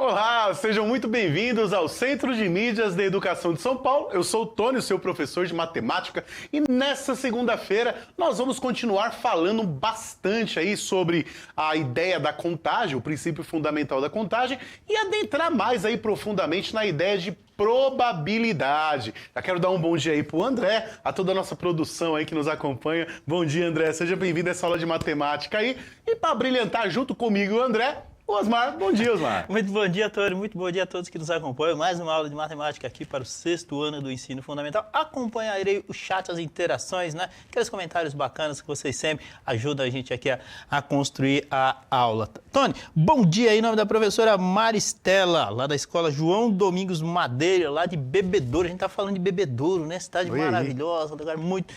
Olá, sejam muito bem-vindos ao Centro de Mídias da Educação de São Paulo. Eu sou o Tony, seu professor de matemática, e nessa segunda-feira nós vamos continuar falando bastante aí sobre a ideia da contagem, o princípio fundamental da contagem, e adentrar mais aí profundamente na ideia de probabilidade. Já quero dar um bom dia aí pro André, a toda a nossa produção aí que nos acompanha. Bom dia, André, seja bem-vindo a essa aula de matemática aí. E para brilhantar junto comigo, o André, o Osmar. Bom dia, Osmar. Muito bom dia, Tony. Muito bom dia a todos que nos acompanham. Mais uma aula de matemática aqui para o 6º ano do ensino fundamental. Acompanharei o chat, as interações, né? Aqueles comentários bacanas que vocês sempre ajudam a gente aqui a construir a aula. Tony, bom dia aí, em nome da professora Maristela, lá da escola João Domingos Madeira, lá de Bebedouro. A gente tá falando de Bebedouro, né? Cidade maravilhosa, um lugar muito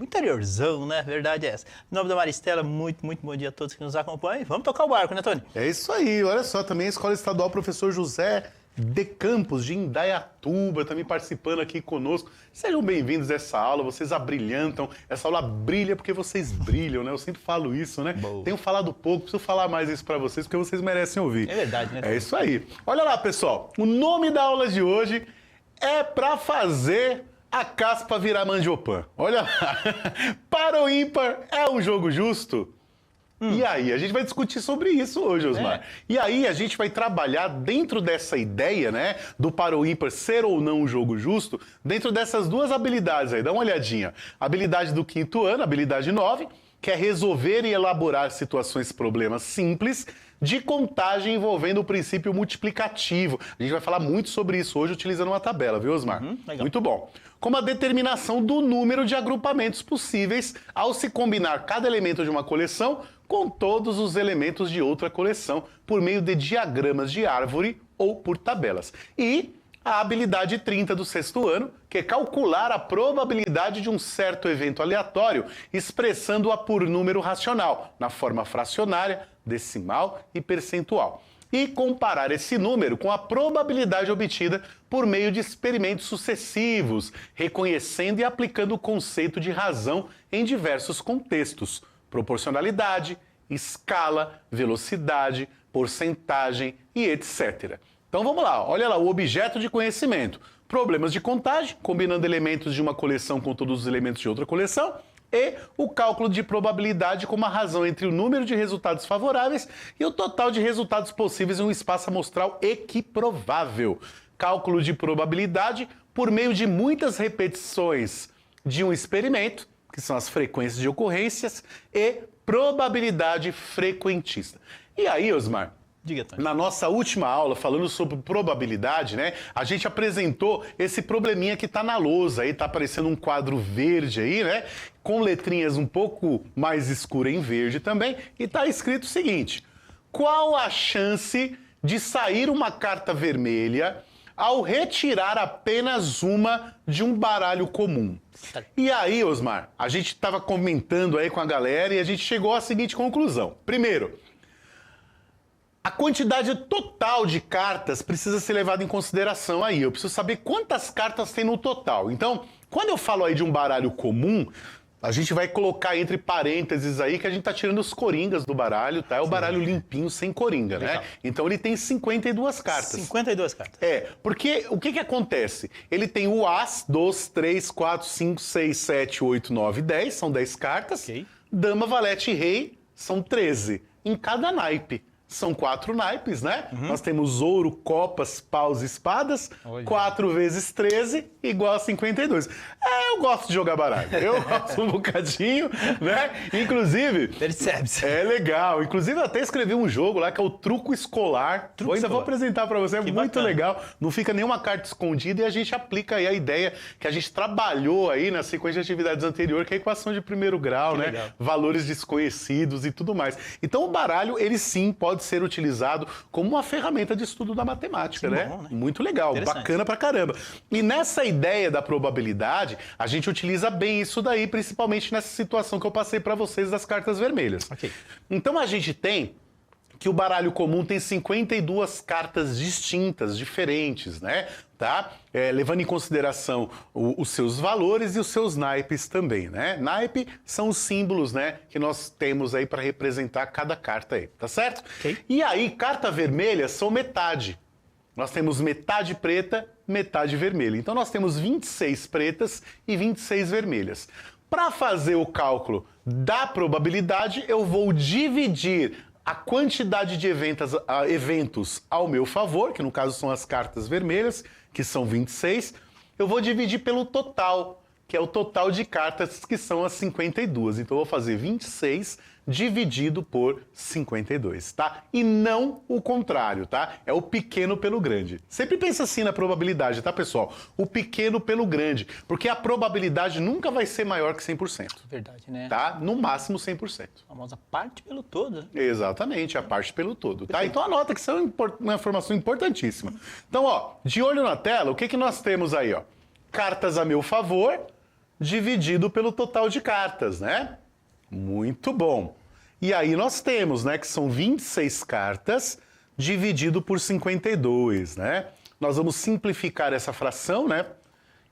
interiorzão, né? Verdade é essa. Em nome da Maristela, muito bom dia a todos que nos acompanham. Vamos tocar o barco, né, Tony? É isso aí, olha só, também a Escola Estadual Professor José de Campos, de Indaiatuba, também participando aqui conosco. Sejam bem-vindos a essa aula, vocês abrilhantam. Essa aula brilha porque vocês brilham, né? Eu sempre falo isso, né? Boa. Tenho falado pouco, preciso falar mais isso pra vocês, porque vocês merecem ouvir. É verdade, né? É isso aí. Olha lá, pessoal, o nome da aula de hoje é pra fazer a caspa virar mandiopan. Olha lá. Para o ímpar, é um jogo justo? E aí, a gente vai discutir sobre isso hoje, Osmar. E aí, a gente vai trabalhar dentro dessa ideia, né, do para o ímpar ser ou não um jogo justo, dentro dessas duas habilidades aí. Dá uma olhadinha. Habilidade do 5º ano, habilidade 9, que é resolver e elaborar situações, problemas simples de contagem envolvendo o princípio multiplicativo. A gente vai falar muito sobre isso hoje utilizando uma tabela, viu, Osmar? Legal. Muito bom. Como a determinação do número de agrupamentos possíveis ao se combinar cada elemento de uma coleção com todos os elementos de outra coleção por meio de diagramas de árvore ou por tabelas. E a habilidade 30 do 6º ano, que é calcular a probabilidade de um certo evento aleatório, expressando-a por número racional, na forma fracionária, decimal e percentual. E comparar esse número com a probabilidade obtida por meio de experimentos sucessivos, reconhecendo e aplicando o conceito de razão em diversos contextos: proporcionalidade, escala, velocidade, porcentagem e etc. Então vamos lá, olha lá o objeto de conhecimento. Problemas de contagem, combinando elementos de uma coleção com todos os elementos de outra coleção, e o cálculo de probabilidade como a razão entre o número de resultados favoráveis e o total de resultados possíveis em um espaço amostral equiprovável. Cálculo de probabilidade por meio de muitas repetições de um experimento, que são as frequências de ocorrências, e probabilidade frequentista. E aí, Osmar? Diga, Tony. Na nossa última aula, falando sobre probabilidade, né, a gente apresentou esse probleminha que tá na lousa aí, tá aparecendo um quadro verde aí, né, com letrinhas um pouco mais escuras em verde também, e tá escrito o seguinte: qual a chance de sair uma carta vermelha ao retirar apenas uma de um baralho comum? E aí, Osmar, a gente tava comentando aí com a galera e a gente chegou à seguinte conclusão. Primeiro, a quantidade total de cartas precisa ser levada em consideração aí. Eu preciso saber quantas cartas tem no total. Então, quando eu falo aí de um baralho comum, a gente vai colocar entre parênteses aí que a gente tá tirando os coringas do baralho, tá? É o baralho limpinho, sem coringa, Legal. né? Então ele tem 52 cartas. 52 cartas. É, porque o que acontece? Ele tem o As, 2, 3, 4, 5, 6, 7, 8, 9, 10, são 10 cartas. Ok. Dama, valete e rei são 13, em cada naipe. São 4 naipes, né? Nós temos ouro, copas, paus e espadas. Olha. 4 vezes 13 igual a 52. É, eu gosto de jogar baralho. Eu gosto um bocadinho, né? Inclusive... Percebe-se. É legal. Inclusive, eu até escrevi um jogo lá que é o Truco Escolar. Truco Ainda vou Escolar. apresentar para você. É muito bacana. legal. Não fica nenhuma carta escondida e a gente aplica aí a ideia que a gente trabalhou aí na sequência de atividades anterior, que é a equação de primeiro grau, né? legal. Valores desconhecidos e tudo mais. Então, o baralho, ele sim pode ser utilizado como uma ferramenta de estudo da matemática, Que né? bom, né? Muito legal, Interessante. bacana pra caramba. E nessa ideia da probabilidade, a gente utiliza bem isso daí, principalmente nessa situação que eu passei pra vocês das cartas vermelhas. Ok. Então a gente tem que o baralho comum tem 52 cartas distintas, diferentes, né? Tá? Levando em consideração os seus valores e os seus naipes também, né? Naipe são os símbolos, né, que nós temos aí para representar cada carta aí, tá certo? Ok. E aí, carta vermelha são metade. Nós temos metade preta, metade vermelha. Então nós temos 26 pretas e 26 vermelhas. Para fazer o cálculo da probabilidade, eu vou dividir a quantidade de eventos ao meu favor, que no caso são as cartas vermelhas, que são 26, eu vou dividir pelo total, que é o total de cartas, que são as 52. Então eu vou fazer 26 dividido por 52, tá? E não o contrário, tá? É o pequeno pelo grande. Sempre pensa assim na probabilidade, tá, pessoal? O pequeno pelo grande, porque a probabilidade nunca vai ser maior que 100%. Verdade, né? Tá? No máximo 100%. A famosa parte pelo todo. Exatamente, a parte pelo todo, tá? Então anota que isso é uma informação importantíssima. Então, ó, de olho na tela, o que que nós temos aí, ó? Cartas a meu favor, dividido pelo total de cartas, né? Muito bom. E aí nós temos, né, que são 26 cartas dividido por 52, né? Nós vamos simplificar essa fração, né?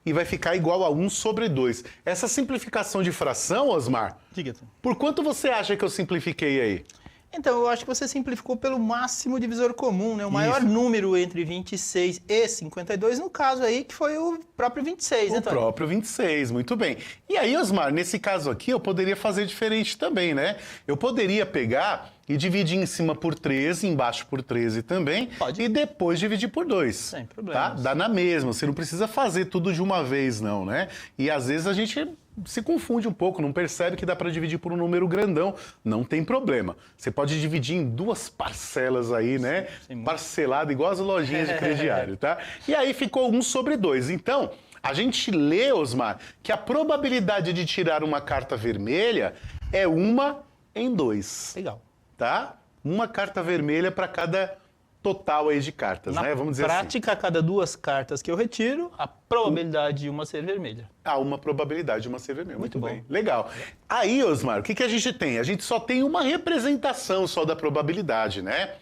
E vai ficar igual a 1 sobre 2. Essa simplificação de fração, Osmar, Diga. por quanto você acha que eu simplifiquei aí? Então, eu acho que você simplificou pelo máximo divisor comum, né? O maior Isso. número entre 26 e 52, no caso aí, que foi o próprio 26, né, O Tony? próprio 26, muito bem. E aí, Osmar, nesse caso aqui, eu poderia fazer diferente também, né? Eu poderia pegar e dividir em cima por 13, embaixo por 13 também, Pode. e depois dividir por 2. Sem Tá? problemas. Dá na mesma, você não precisa fazer tudo de uma vez, não, né? E às vezes a gente se confunde um pouco, não percebe que dá para dividir por um número grandão. Não tem problema. Você pode dividir em duas parcelas aí, né? Sim. Parcelado, igual as lojinhas de crediário, tá? E aí ficou 1 sobre 2. Então, a gente lê, Osmar, que a probabilidade de tirar uma carta vermelha é 1 em 2, Legal. tá? Uma carta vermelha para cada total aí de cartas, Na né? Vamos dizer assim. prática, a cada duas cartas que eu retiro, a probabilidade de uma ser vermelha. Há uma probabilidade de uma ser vermelha. Muito bom. bem. Legal. Aí, Osmar, o que a gente tem? A gente só tem uma representação só da probabilidade, né?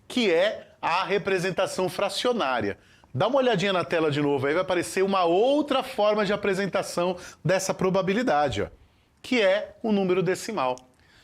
Que é a representação fracionária. Dá uma olhadinha na tela de novo, aí vai aparecer uma outra forma de apresentação dessa probabilidade, ó, que é o número decimal.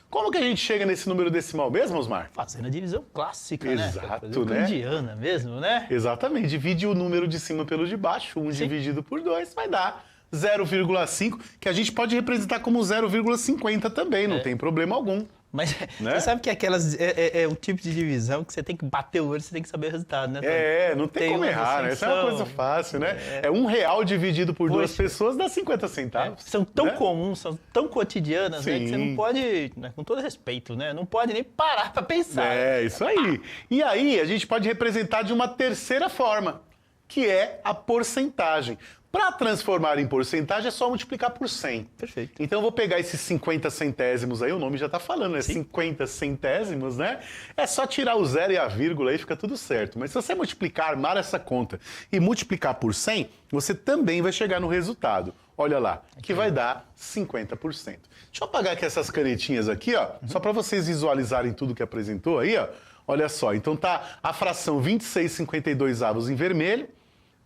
Como que a gente chega nesse número decimal mesmo, Osmar? Fazendo a divisão clássica, né? Exato, Divisão né? candiana mesmo, né? Exatamente. Divide o número de cima pelo de baixo. 1 dividido por 2 vai dar 0,5, que a gente pode representar como 0,50 também, não tem problema algum. Mas Né? você sabe que aquelas é o tipo de divisão que você tem que bater o olho, você tem que saber o resultado, né, Tony? Não tem como uma errar, né? Isso é uma distinção. coisa fácil, né? É R$1 dividido por duas Poxa. pessoas dá 50 centavos. São tão né? comuns, são tão cotidianas, né, que você Sim. não pode, né, com todo respeito, né, não pode nem parar para pensar. É, isso aí. E aí, a gente pode representar de uma terceira forma, que é a porcentagem. Para transformar em porcentagem é só multiplicar por 100. Perfeito. Então eu vou pegar esses 50 centésimos aí, o nome já está falando, né? 50 centésimos, né? É só tirar o zero e a vírgula aí, fica tudo certo. Mas se você multiplicar, armar essa conta e multiplicar por 100, você também vai chegar no resultado. Olha lá, que vai dar 50%. Deixa eu apagar aqui essas canetinhas aqui, ó, só para vocês visualizarem tudo que apresentou aí, ó. Olha só, então tá a fração 26,52 em vermelho,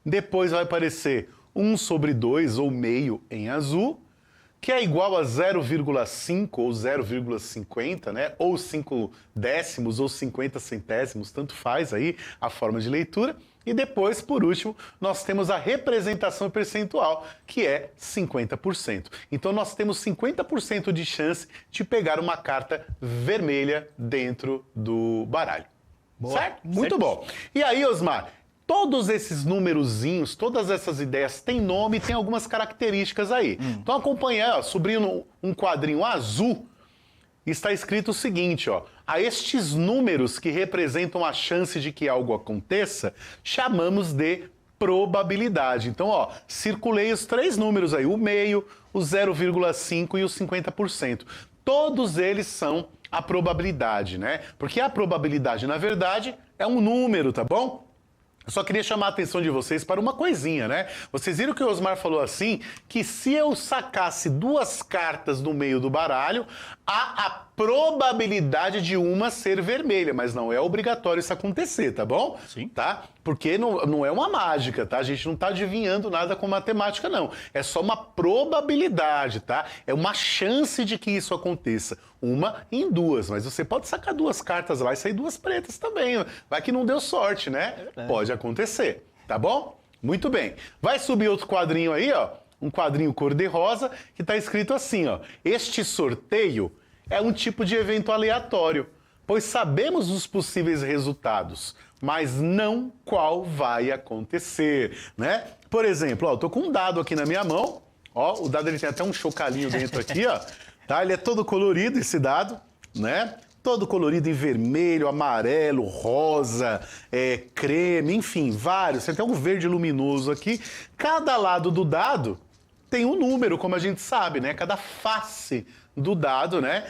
depois vai aparecer 1 sobre 2 ou meio em azul, que é igual a 0,5 ou 0,50, né? Ou 5 décimos ou 50 centésimos, tanto faz aí a forma de leitura. E depois, por último, nós temos a representação percentual, que é 50%. Então nós temos 50% de chance de pegar uma carta vermelha dentro do baralho. Boa. Certo? Muito Certo. bom. E aí, Osmar, todos esses numerozinhos, todas essas ideias têm nome e têm algumas características aí. Então acompanha, ó, subindo um quadrinho azul, está escrito o seguinte, ó: a estes números que representam a chance de que algo aconteça, chamamos de probabilidade. Então, ó, circulei os 3 números aí, o meio, o 0,5 e o 50%. Todos eles são a probabilidade, né? Porque a probabilidade, na verdade, é um número, tá bom? Eu só queria chamar a atenção de vocês para uma coisinha, né? Vocês viram que o Osmar falou assim, que se eu sacasse 2 cartas no meio do baralho, há a probabilidade de uma ser vermelha, mas não é obrigatório isso acontecer, tá bom? Sim. Tá? Porque não é uma mágica, tá? A gente não tá adivinhando nada com matemática, não. É só uma probabilidade, tá? É uma chance de que isso aconteça. 1 em 2, mas você pode sacar 2 cartas lá e sair 2 pretas também. Vai que não deu sorte, né? Pode acontecer, tá bom? Muito bem. Vai subir outro quadrinho aí, ó. Um quadrinho cor-de-rosa que tá escrito assim, ó. Este sorteio é um tipo de evento aleatório, pois sabemos os possíveis resultados, mas não qual vai acontecer, né? Por exemplo, ó, eu tô com um dado aqui na minha mão, ó, o dado ele tem até um chocalhinho dentro aqui, ó, tá? Ele é todo colorido, esse dado, né? Todo colorido em vermelho, amarelo, rosa, creme, enfim, vários. Tem até um verde luminoso aqui. Cada lado do dado tem um número, como a gente sabe, né? Cada face do dado, né?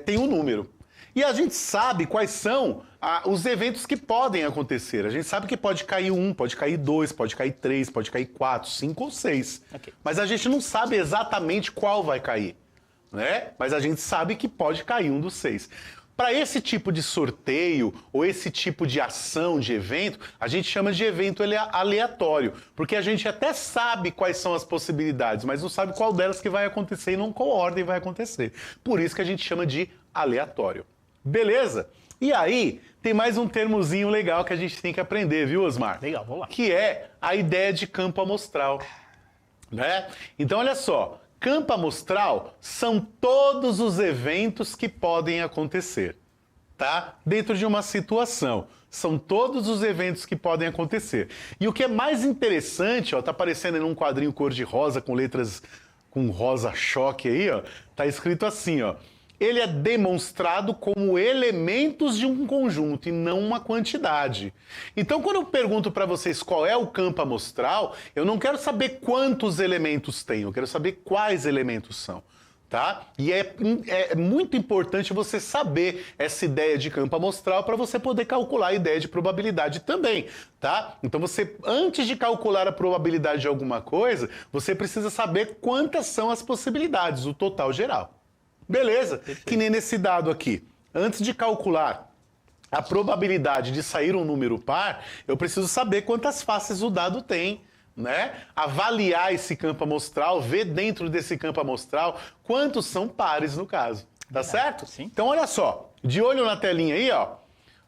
Tem um número. E a gente sabe quais são os eventos que podem acontecer. A gente sabe que pode cair 1, pode cair 2, pode cair 3, pode cair 4, 5 ou 6. Okay. Mas a gente não sabe exatamente qual vai cair, né? Mas a gente sabe que pode cair um dos 6. Para esse tipo de sorteio ou esse tipo de ação, de evento, a gente chama de evento aleatório, porque a gente até sabe quais são as possibilidades, mas não sabe qual delas que vai acontecer e não qual ordem vai acontecer. Por isso que a gente chama de aleatório. Beleza? E aí, tem mais um termozinho legal que a gente tem que aprender, viu, Osmar? Legal, vamos lá. Que é a ideia de campo amostral, né? Então, olha só. Campo amostral são todos os eventos que podem acontecer, tá? Dentro de uma situação. São todos os eventos que podem acontecer. E o que é mais interessante, ó, tá aparecendo em um quadrinho cor-de-rosa com letras com rosa choque aí, ó. Tá escrito assim, ó. Ele é demonstrado como elementos de um conjunto e não uma quantidade. Então, quando eu pergunto para vocês qual é o campo amostral, eu não quero saber quantos elementos tem, eu quero saber quais elementos são, tá? E é muito importante você saber essa ideia de campo amostral para você poder calcular a ideia de probabilidade também, tá? Então, você, antes de calcular a probabilidade de alguma coisa, você precisa saber quantas são as possibilidades, o total geral. Beleza? Perfeito. Que nem nesse dado aqui. Antes de calcular a probabilidade de sair um número par, eu preciso saber quantas faces o dado tem, né? Avaliar esse campo amostral, ver dentro desse campo amostral quantos são pares no caso. Tá certo? Sim. Então olha só, de olho na telinha aí, ó.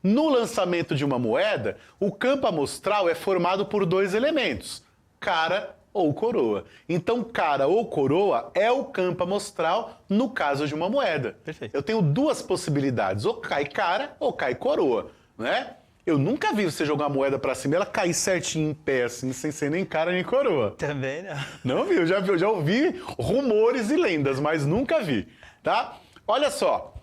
No lançamento de uma moeda, o campo amostral é formado por 2 elementos, cara ou coroa. Então, cara ou coroa é o campo amostral no caso de uma moeda. Perfeito. Eu tenho 2 possibilidades, ou cai cara ou cai coroa, né? Eu nunca vi você jogar a moeda pra cima e ela cair certinho em pé, assim, sem ser nem cara nem coroa. Também não. Não vi, eu já ouvi rumores e lendas, mas nunca vi, tá? Olha só,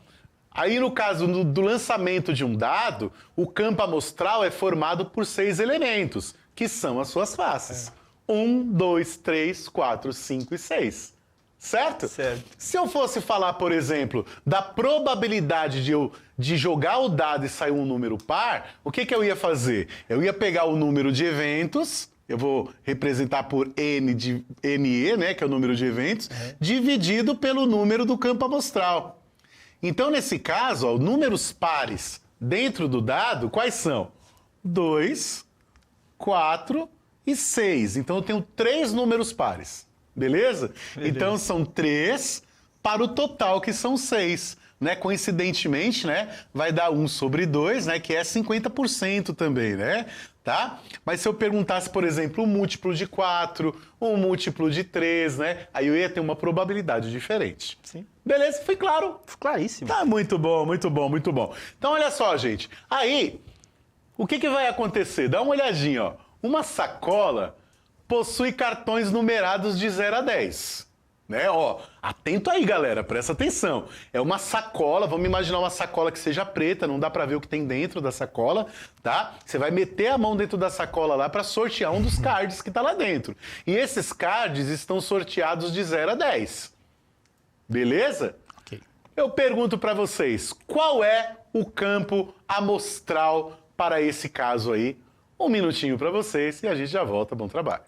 aí no caso do lançamento de um dado, o campo amostral é formado por 6 elementos, que são as suas faces. 1, 2, 3, 4, 5 e 6. Certo? Certo. Se eu fosse falar, por exemplo, da probabilidade de jogar o dado e sair um número par, o que eu ia fazer? Eu ia pegar o número de eventos, eu vou representar por NE, né, que é o número de eventos, dividido pelo número do campo amostral. Então, nesse caso, ó, números pares dentro do dado, quais são? 2, 4 e 6. Então, eu tenho 3 números pares. Beleza? Então, são 3 para o total, que são 6. Né? Coincidentemente, né? Vai dar 1 sobre 2, né? Que é 50% também, né? Tá? Mas se eu perguntasse, por exemplo, um múltiplo de 4, um múltiplo de 3, né? Aí eu ia ter uma probabilidade diferente. Sim. Beleza? Foi claro? Claríssimo. Tá, muito bom, muito bom, muito bom. Então, olha só, gente. Aí, o que vai acontecer? Dá uma olhadinha, ó. Uma sacola possui cartões numerados de 0 a 10. Né? Ó, atento aí, galera, presta atenção. É uma sacola, vamos imaginar uma sacola que seja preta, não dá pra ver o que tem dentro da sacola, tá? Você vai meter a mão dentro da sacola lá pra sortear um dos cards que tá lá dentro. E esses cards estão sorteados de 0 a 10. Beleza? Ok. Eu pergunto pra vocês, qual é o campo amostral para esse caso aí? Um minutinho para vocês e a gente já volta. Bom trabalho.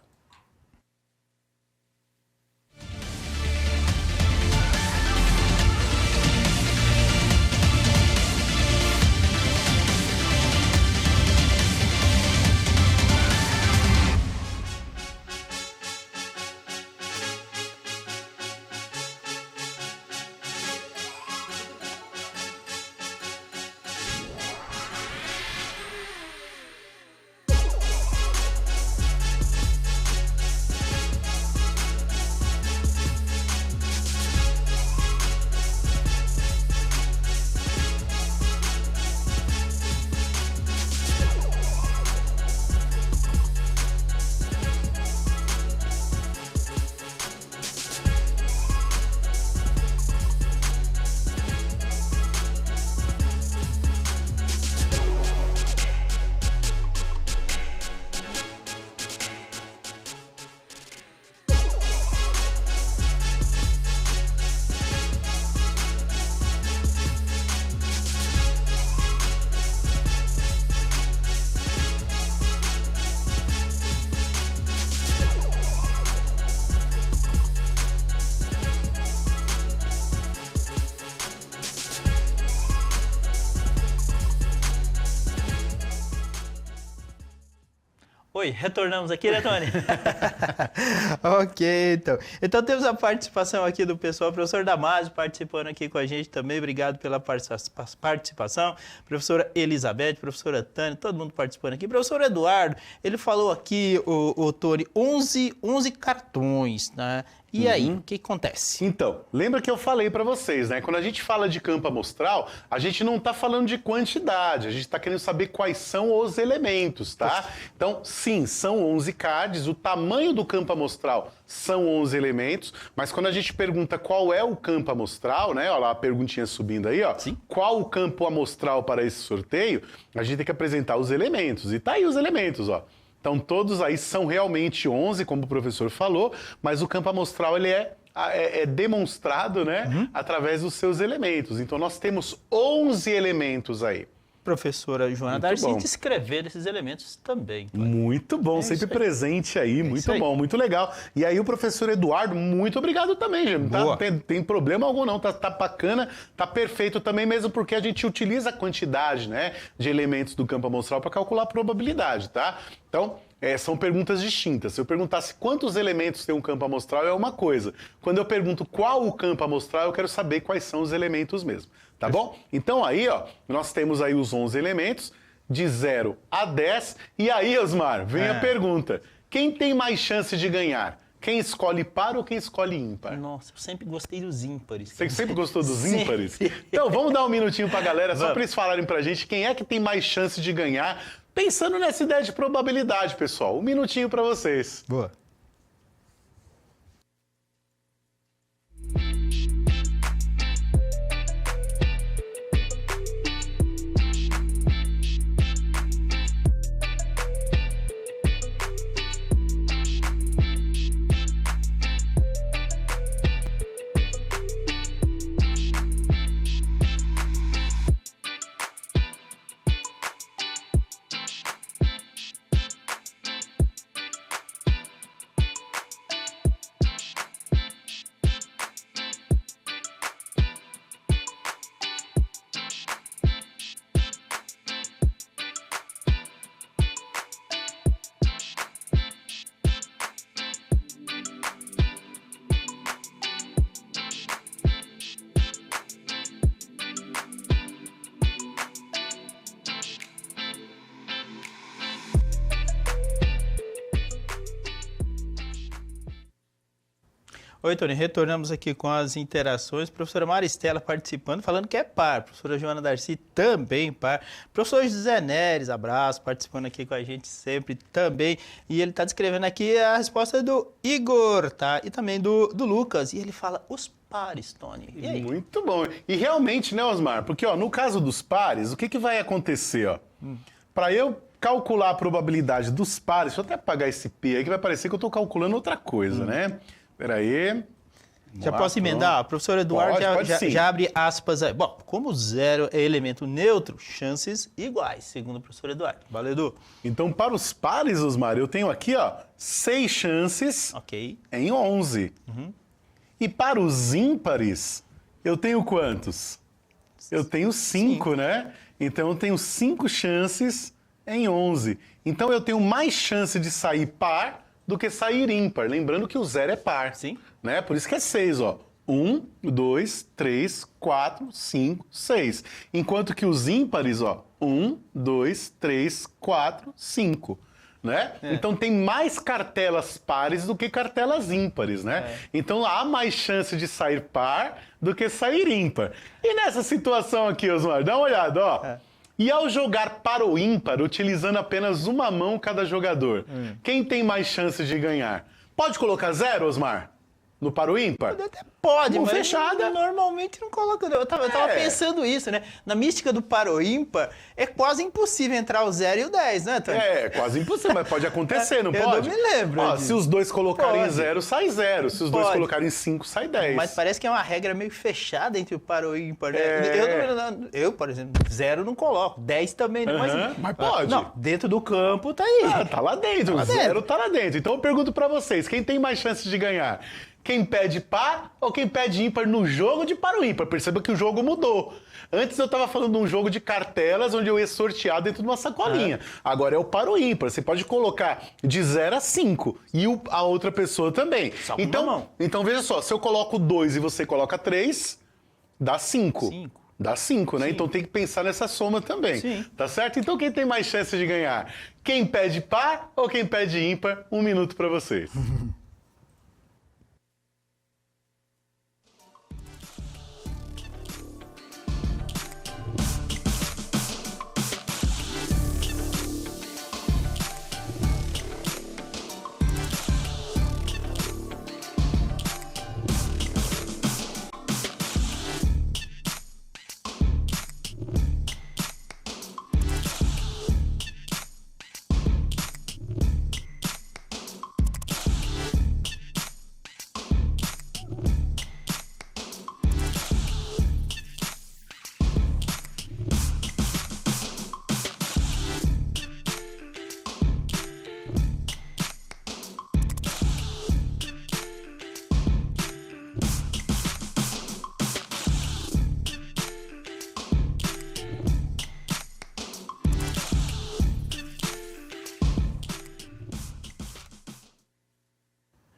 Oi, retornamos aqui, né, Tony? Ok, então. Então temos a participação aqui do pessoal, o professor Damásio participando aqui com a gente também, obrigado pela participação, professora Elizabeth, professora Tânia, todo mundo participando aqui, professor Eduardo, ele falou aqui, o Tony, 11 cartões, né? E aí, o que acontece? Então, lembra que eu falei para vocês, né? Quando a gente fala de campo amostral, a gente não está falando de quantidade, a gente está querendo saber quais são os elementos, tá? Então, sim, são 11 cards, o tamanho do campo amostral são 11 elementos, mas quando a gente pergunta qual é o campo amostral, né? Olha lá a perguntinha subindo aí, ó. Sim. Qual o campo amostral para esse sorteio? A gente tem que apresentar os elementos, e tá aí os elementos, ó. Então, todos aí são realmente 11, como o professor falou, mas o campo amostral ele é demonstrado, né, através dos seus elementos. Então, nós temos 11 elementos aí. Professora Joana Muito Darcy, bom. descrever esses elementos também. Tony. Muito bom, isso sempre aí. presente aí, muito isso aí. bom, muito legal. E aí o professor Eduardo, muito obrigado também, gente. Boa. Tem problema algum não, tá bacana, tá perfeito também, mesmo porque a gente utiliza a quantidade, né, de elementos do campo amostral para calcular a probabilidade, tá? Então, são perguntas distintas. Se eu perguntasse quantos elementos tem um campo amostral, é uma coisa. Quando eu pergunto qual o campo amostral, eu quero saber quais são os elementos mesmo. Tá bom? Então aí, ó, nós temos aí os 11 elementos, de 0 a 10. E aí, Osmar, vem a pergunta. Quem tem mais chance de ganhar? Quem escolhe par ou quem escolhe ímpar? Nossa, eu sempre gostei dos ímpares. Você sempre gostou dos Sempre. ímpares? Então, vamos dar um minutinho pra galera, só Vamos. pra eles falarem pra gente quem é que tem mais chance de ganhar. Pensando nessa ideia de probabilidade, pessoal. Um minutinho pra vocês. Boa. Oi, Tony, retornamos aqui com as interações. Professora Maristela participando, falando que é par. Professora Joana Darcy também par. Professor José Neres, abraço, participando aqui com a gente sempre também. E ele está descrevendo aqui a resposta do Igor, tá? E também do Lucas. E ele fala os pares, Tony. E aí? Muito bom. E realmente, né, Osmar? Porque, ó, no caso dos pares, o que vai acontecer, ó? Para eu calcular a probabilidade dos pares, deixa eu até apagar esse P aí, que vai parecer que eu estou calculando outra coisa, né? Pera aí. Já lá, posso emendar? pronto. Professor Eduardo Pode sim. já abre aspas aí. Bom, como zero é elemento neutro, chances iguais, segundo o professor Eduardo. Valeu, Edu. Então, para os pares, Osmar, eu tenho aqui, ó, 6 chances Ok. em 11. E para os ímpares, eu tenho quantos? Eu tenho 5, né? Então, eu tenho 5 chances em 11. Então, eu tenho mais chance de sair par do que sair ímpar. Lembrando que o zero é par. Sim. Né? Por isso que é 6, ó. 1, 2, 3, 4, 5, 6. Enquanto que os ímpares, ó, 1, 2, 3, 4, 5. Né? Então tem mais cartelas pares do que cartelas ímpares, né? Então há mais chance de sair par do que sair ímpar. E nessa situação aqui, Osmar, dá uma olhada, ó. E ao jogar para o ímpar, utilizando apenas uma mão cada jogador, quem tem mais chances de ganhar? Pode colocar 0, Osmar? No para o ímpar? Até pode, Mão mas fechada. normalmente não coloca. Eu tava pensando isso, né? Na mística do par ou ímpar, é quase impossível entrar o 0 e o 10, né, Tony? É, quase impossível, mas pode acontecer, não Eu pode? não me lembro Ó, disso. se os dois colocarem Pode. 0, sai 0. Se os dois Pode. colocarem 5, sai 10. Mas parece que é uma regra meio fechada entre o par ou ímpar, né? Eu, por exemplo, 0 não coloco, 10 também não, Mas pode. Não, dentro do campo tá aí. Ah, tá lá dentro, Tá lá 0 dentro. tá lá dentro. Então eu pergunto pra vocês, quem tem mais chances de ganhar? Quem pede par ou quem pede ímpar no jogo de par ou ímpar? Perceba que o jogo mudou. Antes eu tava falando de um jogo de cartelas onde eu ia sortear dentro de uma sacolinha. Agora é o par ou ímpar. Você pode colocar de 0 a 5 e a outra pessoa também. Só com uma mão. Então veja só, se eu coloco 2 e você coloca 3, dá 5. Cinco. Dá 5, né? Sim. Então tem que pensar nessa soma também. Sim. Tá certo? Então quem tem mais chance de ganhar? Quem pede par ou quem pede ímpar? 1 minuto pra vocês.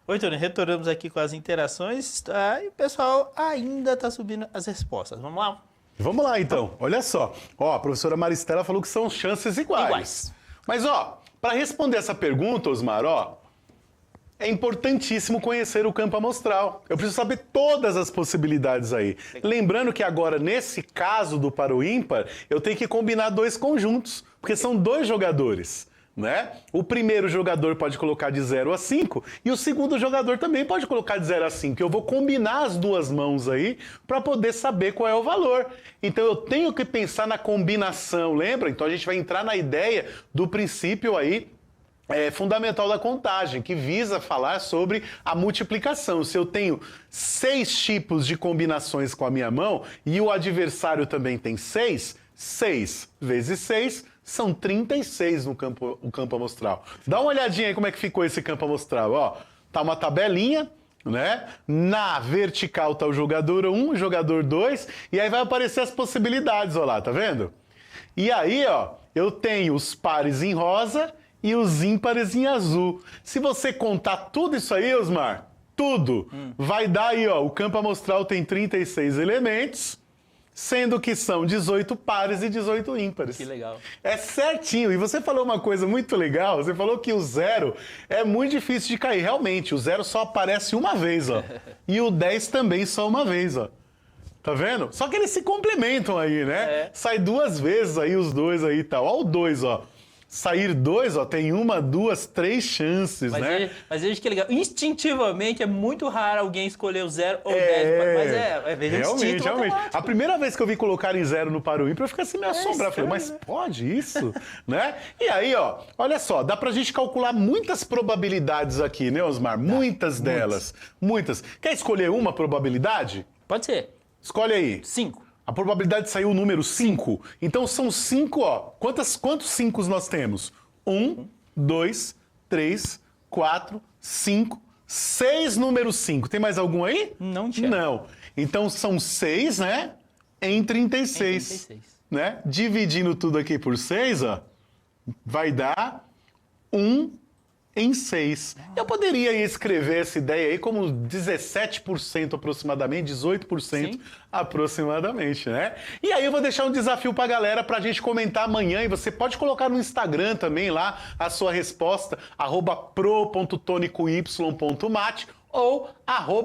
Oi, Tony, retornamos aqui com as interações, tá? E o pessoal ainda tá subindo as respostas. Vamos lá? Vamos lá, então. Olha só. Ó, a professora Maristela falou que são chances iguais. Mas, ó, para responder essa pergunta, Osmar, ó, é importantíssimo conhecer o campo amostral. Eu preciso saber todas as possibilidades aí. Lembrando que agora, nesse caso do par ou ímpar, eu tenho que combinar 2 conjuntos, porque são 2 jogadores. Né? O primeiro jogador pode colocar de 0 a 5 e o segundo jogador também pode colocar de 0 a 5. Eu vou combinar as 2 mãos aí para poder saber qual é o valor. Então eu tenho que pensar na combinação, lembra? Então a gente vai entrar na ideia do princípio aí fundamental da contagem, que visa falar sobre a multiplicação. Se eu tenho 6 tipos de combinações com a minha mão e o adversário também tem 6, 6 vezes 6 são 36 no campo amostral. Dá uma olhadinha aí como é que ficou esse campo amostral. Ó, tá uma tabelinha, né? Na vertical tá o jogador 1, o jogador 2, e aí vai aparecer as possibilidades, ó lá, tá vendo? E aí, ó, eu tenho os pares em rosa e os ímpares em azul. Se você contar tudo isso aí, Osmar, tudo, vai dar aí, ó, o campo amostral tem 36 elementos, sendo que são 18 pares e 18 ímpares. Que legal. É certinho. E você falou uma coisa muito legal, você falou que o 0 é muito difícil de cair. Realmente, o 0 só aparece uma vez, ó. E o 10 também só uma vez, ó. Tá vendo? Só que eles se complementam aí, né? Sai 2 vezes aí os dois aí e tal. Ó o 2, ó. Sair 2, ó, tem 1, 2, 3 chances, né? Mas veja que legal. Instintivamente é muito raro alguém escolher o 0 ou 10. Mas realmente. matemático. A primeira vez que eu vi colocarem 0 no para o ímpar, eu fiquei assim meio assombrado. Falei, mas pode isso? Né? E aí, ó, olha só, dá pra gente calcular muitas probabilidades aqui, né, Osmar? Muitas delas. Muitas. Quer escolher uma probabilidade? Pode ser. Escolhe aí. 5. A probabilidade de sair o número 5. Então são 5, ó. Quantos 5 nós temos? 1, 2, 3, 4, 5, 6 números 5. Tem mais algum aí? Não tinha. Não. Então são 6, né? Em 36. Né? Dividindo tudo aqui por 6, ó, vai dar 1 em 6. Eu poderia escrever essa ideia aí como 17% aproximadamente, 18% Sim. aproximadamente, né? E aí eu vou deixar um desafio pra galera pra gente comentar amanhã, e você pode colocar no Instagram também lá a sua resposta, @pro.tonicoy.mate ou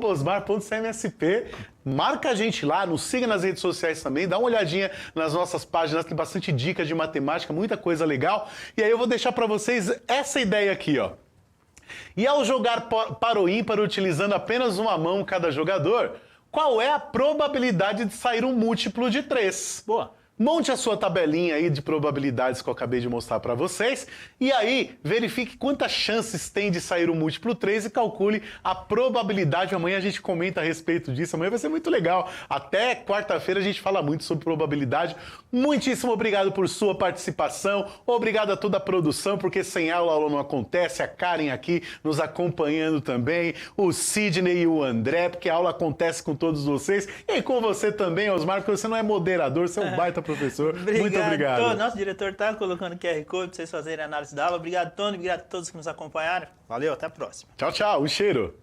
@osmar.cmsp. Marca a gente lá, nos siga nas redes sociais também, dá uma olhadinha nas nossas páginas, tem bastante dicas de matemática, muita coisa legal. E aí eu vou deixar pra vocês essa ideia aqui, ó. E ao jogar para o ímpar utilizando apenas uma mão cada jogador, qual é a probabilidade de sair um múltiplo de 3? Boa. Monte a sua tabelinha aí de probabilidades que eu acabei de mostrar para vocês e aí verifique quantas chances tem de sair o múltiplo 3 e calcule a probabilidade. Amanhã a gente comenta a respeito disso, amanhã vai ser muito legal. Até quarta-feira a gente fala muito sobre probabilidade. Muitíssimo obrigado por sua participação, obrigado a toda a produção, porque sem aula a aula não acontece, a Karen aqui nos acompanhando também, o Sidney e o André, porque a aula acontece com todos vocês e com você também, Osmar, porque você não é moderador, você é um baita professor. Muito obrigado. Tony. Nosso diretor está colocando QR Code para vocês fazerem a análise da aula. Obrigado, Tony. Obrigado a todos que nos acompanharam. Valeu, até a próxima. Tchau, tchau. Um cheiro.